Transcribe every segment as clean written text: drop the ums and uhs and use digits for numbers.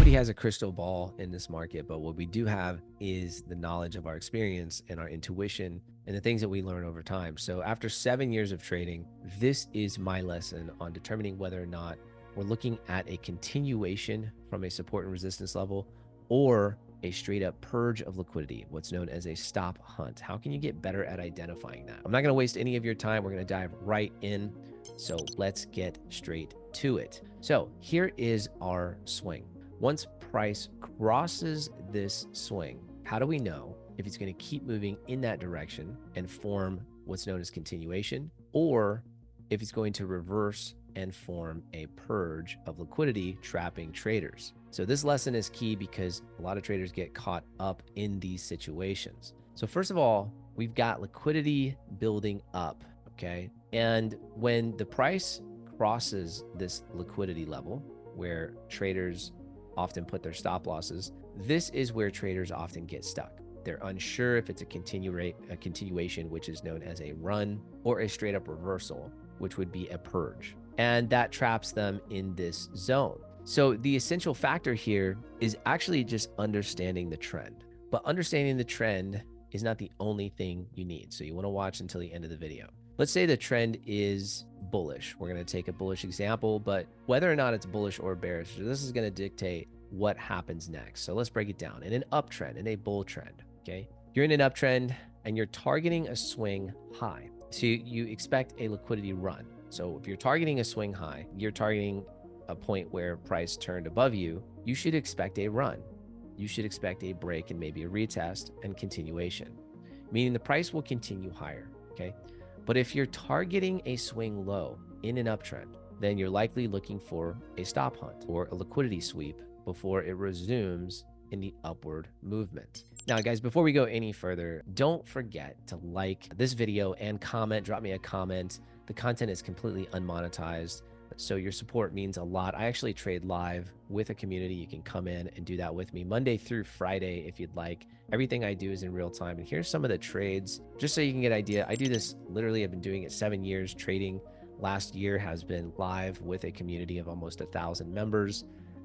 Nobody has a crystal ball in this market, but what we do have is the knowledge of our experience and our intuition and the things that we learn over time. So after 7 years of trading, this is my lesson on determining whether or not we're looking at a continuation from a support and resistance level or a straight up purge of liquidity, what's known as a stop hunt. How can you get better at identifying that? I'm not going to waste any of your time. We're going to dive right in. So let's get straight to it. So here is our swing. Once price crosses this swing, how do we know if it's going to keep moving in that direction and form what's known as continuation, or if it's going to reverse and form a purge of liquidity, trapping traders? So this lesson is key because a lot of traders get caught up in these situations. So first of all, we've got liquidity building up, okay? And when the price crosses this liquidity level where traders often put their stop losses, this is where traders often get stuck. They're unsure if it's a continuation, which is known as a run, or a straight up reversal, which would be a purge. And that traps them in this zone. So the essential factor here is actually just understanding the trend. But understanding the trend is not the only thing you need. So you want to watch until the end of the video. Let's say the trend is bullish. We're going to take a bullish example, but whether or not it's bullish or bearish, this is going to dictate what happens next. So let's break it down. In an uptrend, in a bull trend, okay? You're in an uptrend and you're targeting a swing high. So you expect a liquidity run. So if you're targeting a swing high, you're targeting a point where price turned above you, you should expect a run. You should expect a break and maybe a retest and continuation, meaning the price will continue higher, okay? But if you're targeting a swing low in an uptrend, then you're likely looking for a stop hunt or a liquidity sweep before it resumes in the upward movement. Now, guys, before we go any further, don't forget to like this video and comment, drop me a comment. The content is completely unmonetized, so your support means a lot. I actually trade live with a community. You can come in and do that with me Monday through Friday if you'd like. Everything I do is in real time. And here's some of the trades, just so you can get an idea. I do this literally, I've been doing it 7 years. Trading last year has been live with a community of almost 1,000 members.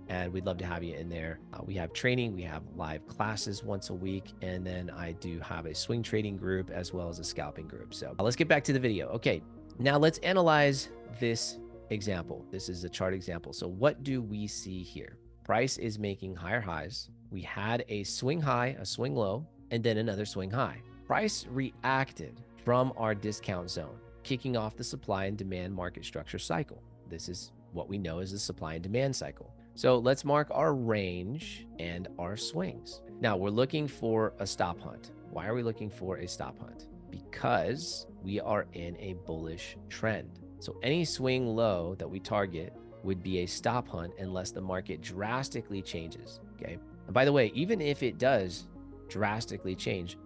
And we'd love to have you in there. We have training, we have live classes once a week, and then I do have a swing trading group as well as a scalping group. So let's get back to the video. Okay, now let's analyze this example. This is a chart example. So what do we see here? Price is making higher highs. We had a swing high, a swing low, and then another swing high. Price reacted from our discount zone, kicking off the supply and demand market structure cycle. This is what we know as the supply and demand cycle. So let's mark our range and our swings. Now we're looking for a stop hunt. Why are we looking for a stop hunt? Because we are in a bullish trend. So any swing low that we target would be a stop hunt unless the market drastically changes, okay? And by the way, even if it does drastically change,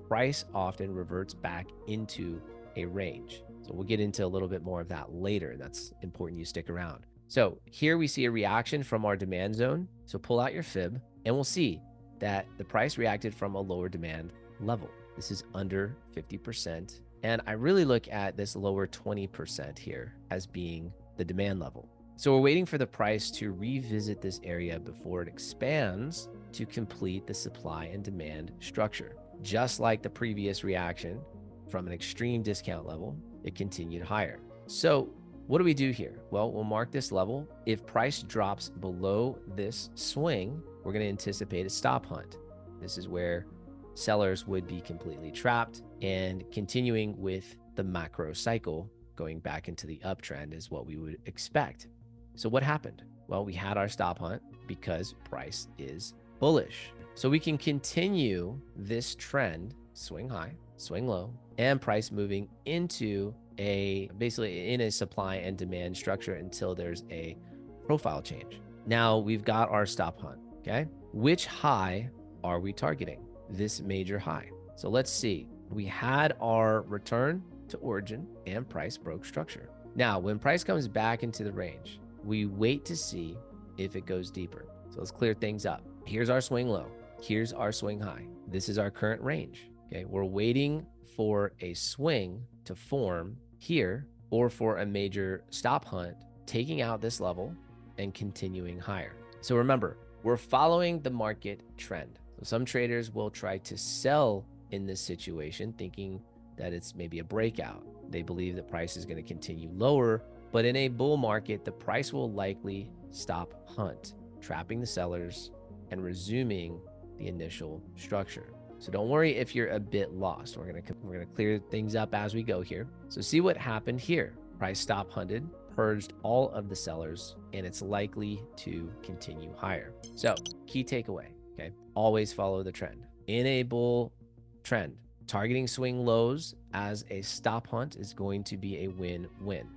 price often reverts back into a range. So we'll get into a little bit more of that later, and that's important you stick around. So here we see a reaction from our demand zone. So pull out your fib and we'll see that the price reacted from a lower demand level. This is under 50%. And I really look at this lower 20% here as being the demand level. So we're waiting for the price to revisit this area before it expands to complete the supply and demand structure. Just like the previous reaction from an extreme discount level, it continued higher. So what do we do here? Well, we'll mark this level. If price drops below this swing, we're going to anticipate a stop hunt. This is where sellers would be completely trapped, and continuing with the macro cycle, going back into the uptrend is what we would expect. So what happened? Well, we had our stop hunt because price is bullish. So we can continue this trend, swing high, swing low, and price moving into basically in a supply and demand structure until there's a profile change. Now we've got our stop hunt, okay? Which high are we targeting? This major high. So let's see. We had our return to origin and price broke structure. Now, when price comes back into the range, we wait to see if it goes deeper. So let's clear things up. Here's our swing low. Here's our swing high. This is our current range. Okay, we're waiting for a swing to form here or for a major stop hunt, taking out this level and continuing higher. So remember, we're following the market trend. So some traders will try to sell in this situation, thinking that it's maybe a breakout. They believe the price is going to continue lower, but in a bull market, the price will likely stop hunt, trapping the sellers and resuming the initial structure. So don't worry if you're a bit lost. We're gonna clear things up as we go here. So see what happened here. Price stop hunted, purged all of the sellers, and it's likely to continue higher. So key takeaway, okay? Always follow the trend. In a bull trend, targeting swing lows as a stop hunt is going to be a win-win.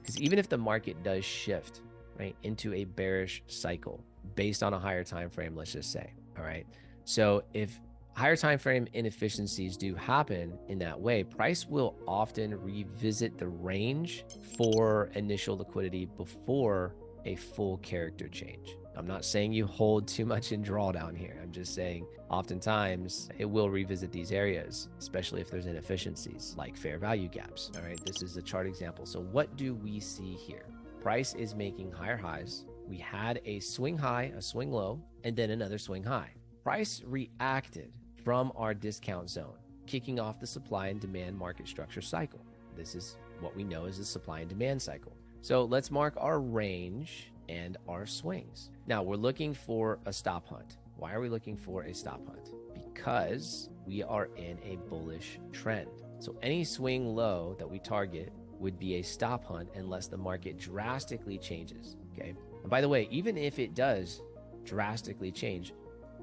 Because even if the market does shift, right, into a bearish cycle based on a higher time frame, let's just say, all right? So if higher time frame inefficiencies do happen in that way, price will often revisit the range for initial liquidity before a full character change. I'm not saying you hold too much in drawdown here. I'm just saying oftentimes it will revisit these areas, especially if there's inefficiencies like fair value gaps. All right, this is a chart example. So what do we see here? Price is making higher highs. We had a swing high, a swing low, and then another swing high. Price reacted from our discount zone, kicking off the supply and demand market structure cycle. This is what we know as the supply and demand cycle. So let's mark our range and our swings. Now we're looking for a stop hunt. Why are we looking for a stop hunt? Because we are in a bullish trend. So any swing low that we target would be a stop hunt unless the market drastically changes, okay? And by the way, even if it does drastically change,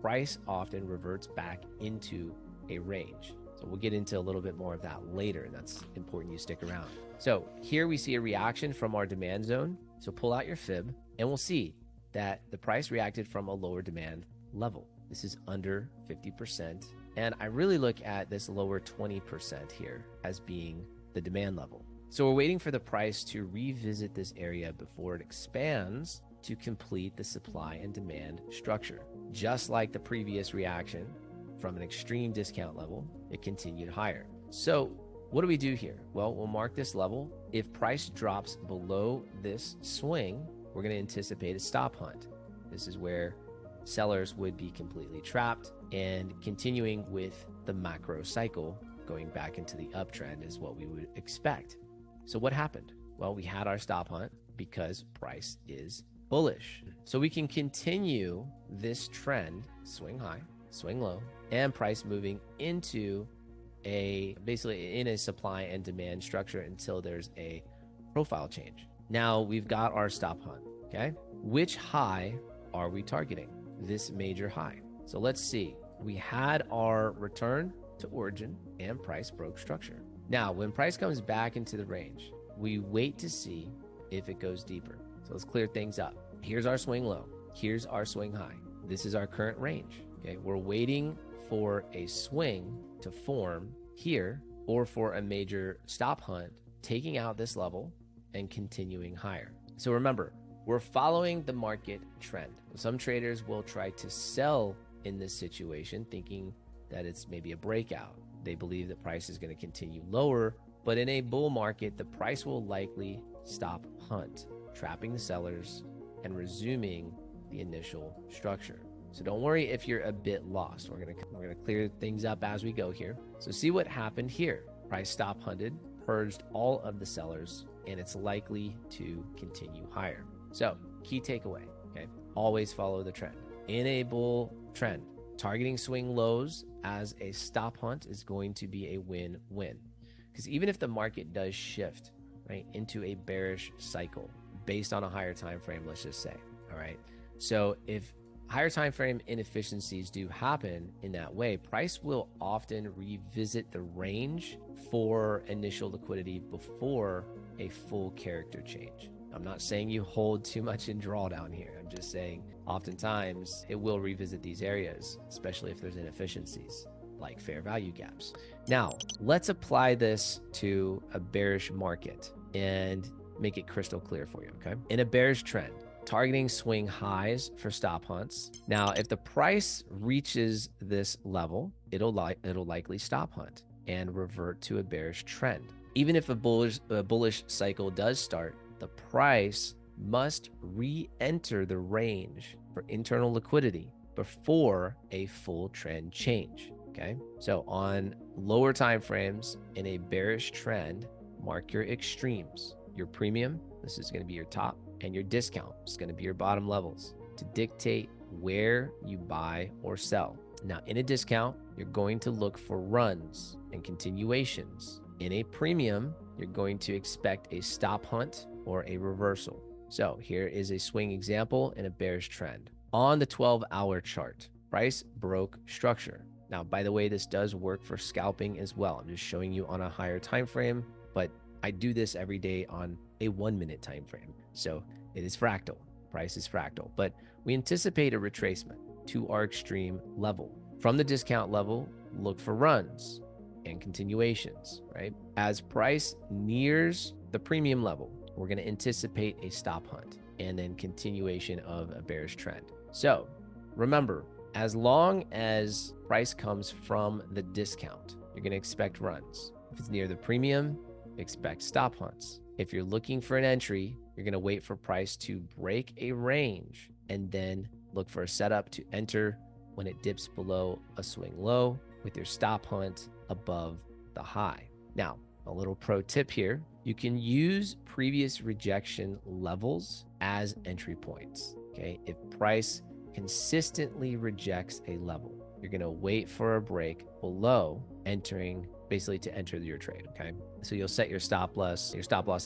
price often reverts back into a range. So we'll get into a little bit more of that later, and that's important you stick around. So here we see a reaction from our demand zone. So pull out your fib and we'll see that the price reacted from a lower demand level. This is under 50%. And I really look at this lower 20% here as being the demand level. So we're waiting for the price to revisit this area before it expands to complete the supply and demand structure. Just like the previous reaction from an extreme discount level, it continued higher. So what do we do here? Well, we'll mark this level. If price drops below this swing, we're going to anticipate a stop hunt. This is where sellers would be completely trapped, and continuing with the macro cycle, going back into the uptrend is what we would expect. So what happened? Well, we had our stop hunt because price is bullish. So we can continue this trend, swing high, swing low, and price moving into basically in a supply and demand structure until there's a profile change. Now we've got our stop hunt, okay? Which high are we targeting? This major high. So let's see. We had our return to origin and price broke structure. Now, when price comes back into the range, we wait to see if it goes deeper. So let's clear things up. Here's our swing low. Here's our swing high. This is our current range, okay? We're waiting for a swing to form here or for a major stop hunt, taking out this level and continuing higher. So remember, we're following the market trend. Some traders will try to sell in this situation, thinking that it's maybe a breakout. They believe the price is going to continue lower, but in a bull market, the price will likely stop hunt, trapping the sellers and resuming the initial structure. So don't worry if you're a bit lost. We're gonna clear things up as we go here. So see what happened here. Price stop hunted, purged all of the sellers, and it's likely to continue higher. So key takeaway, okay? Always follow the trend. In a bull trend, targeting swing lows as a stop hunt is going to be a win-win. Because even if the market does shift, right, into a bearish cycle based on a higher time frame, let's just say, all right? So if higher time frame inefficiencies do happen in that way, price will often revisit the range for initial liquidity before a full character change. I'm not saying you hold too much in drawdown here. I'm just saying oftentimes it will revisit these areas, especially if there's inefficiencies like fair value gaps. Now, let's apply this to a bearish market and make it crystal clear for you, okay? In a bearish trend, targeting swing highs for stop hunts. Now, if the price reaches this level, it'll likely stop hunt and revert to a bearish trend. Even if a bullish cycle does start, the price must re-enter the range for internal liquidity before a full trend change. Okay, so on lower time frames in a bearish trend, mark your extremes. Your premium, this is going to be your top, and your discount is going to be your bottom levels to dictate where you buy or sell. Now, in a discount, you're going to look for runs and continuations. In a premium, you're going to expect a stop hunt or a reversal. So here is a swing example in a bearish trend. On the 12-hour chart, price broke structure. Now, by the way, this does work for scalping as well. I'm just showing you on a higher time frame, but I do this every day on a 1-minute time frame. So it is fractal. Price is fractal, but we anticipate a retracement to our extreme level. From the discount level, look for runs and continuations, right? As price nears the premium level, we're going to anticipate a stop hunt and then continuation of a bearish trend. So remember, as long as price comes from the discount, you're going to expect runs. If it's near the premium, expect stop hunts. If you're looking for an entry, you're going to wait for price to break a range and then look for a setup to enter when it dips below a swing low with your stop hunt above the high. Now, a little pro tip here, you can use previous rejection levels as entry points. Okay, if price consistently rejects a level, you're going to wait for a break below entering, basically to enter your trade. Okay, so you'll set your stop loss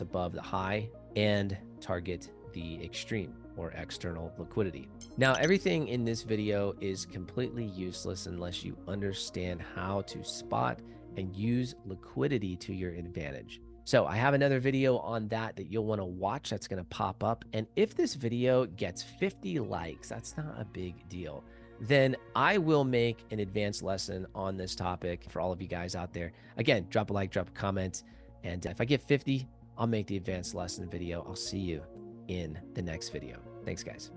above the high and target the extreme or external liquidity. Now, everything in this video is completely useless unless you understand how to spot and use liquidity to your advantage. So I have another video on that you'll want to watch that's going to pop up. And if this video gets 50 likes, that's not a big deal, then I will make an advanced lesson on this topic for all of you guys out there. Again, drop a like, drop a comment. And if I get 50, I'll make the advanced lesson video. I'll see you in the next video. Thanks, guys.